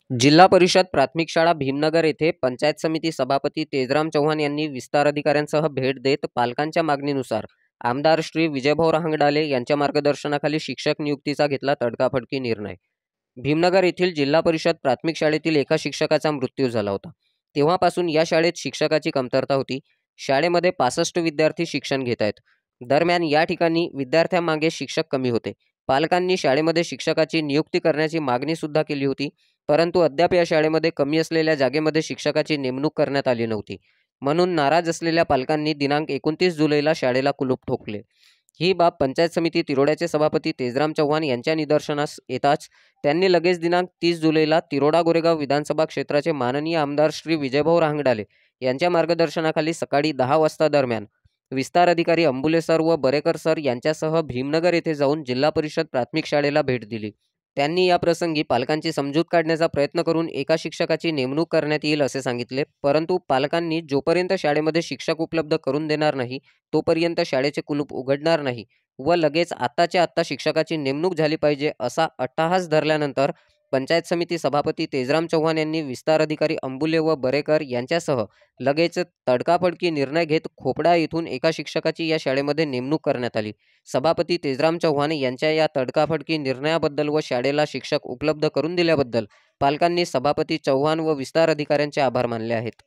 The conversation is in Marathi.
जिल्हा परिषद प्राथमिक शाळा भीमनगर येथे पंचायत समिती सभापती तेजराम चव्हाण यांनी विस्तार अधिकाऱ्यांसह भेट देत पालकांच्या मागणीनुसार आमदार श्री विजयभाऊ रांगडाले यांच्या मार्गदर्शनाखाली शिक्षक नियुक्तीचा घेतला तडकाफडकी निर्णय। भीमनगर येथील जिल्हा परिषद प्राथमिक शाळेतील एका शिक्षकाचा मृत्यू झाला होता। तेव्हापासून या शाळेत शिक्षकाची कमतरता होती। शाळेमध्ये 65 विद्यार्थी शिक्षण घेत आहेत। दरम्यान या ठिकाणी विद्यार्थ्यांमागे शिक्षक कमी होते। पालकांनी शाळेमध्ये शिक्षकाची नियुक्ती करण्याची मागणी सुद्धा केली होती, परंतु अद्याप या शाळेमध्ये कमी असलेल्या जागेमध्ये शिक्षकाची नेमणूक करण्यात आली नव्हती। म्हणून नाराज असलेल्या पालकांनी दिनांक 29 जुलैला शाळेला कुलूप ठोकले। ही बाब पंचायत समिती तिरोड्याचे सभापती तेजराम चव्हाण यांच्या निदर्शनास येताच त्यांनी लगेच दिनांक 30 जुलैला तिरोडा गोरेगाव विधानसभा क्षेत्राचे माननीय आमदार श्री विजयभाऊ रांगडाले यांच्या मार्गदर्शनाखाली सकाळी 10 वाजता दरम्यान विस्तार अधिकारी अंबुले सर व बरेकर सर यांच्यासह भीमनगर येथे जाऊन जिल्हा परिषद प्राथमिक शाळेला भेट दिली। त्यांनी या प्रसंगी पालकांची समजूत काढण्याचा प्रयत्न करून एका शिक्षकाची नेमणूक करण्यात येईल असे सांगितले, परंतु पालकांनी जोपर्यंत शाळेमध्ये शिक्षक उपलब्ध करून देणार नाही तोपर्यंत शाळेचे कुलूप उघडणार नाही व लगेच आत्ताच्या आत्ता शिक्षकाची नेमणूक झाली पाहिजे असा अट्टाहास धरल्यानंतर पंचायत समिती सभापती तेजराम चव्हाण यांनी विस्तार अधिकारी अंबुले व बरेकर यांच्यासह लगेच तडकाफडकी निर्णय घेत खोपडा येथून एका शिक्षकाची या शाळेमध्ये नेमणूक करण्यात आली। सभापती तेजराम चव्हाण यांच्या या तडकाफडकी निर्णयाबद्दल व शाळेला शिक्षक उपलब्ध करून दिल्याबद्दल पालकांनी सभापती चव्हाण व विस्तार अधिकाऱ्यांचे आभार मानले आहेत।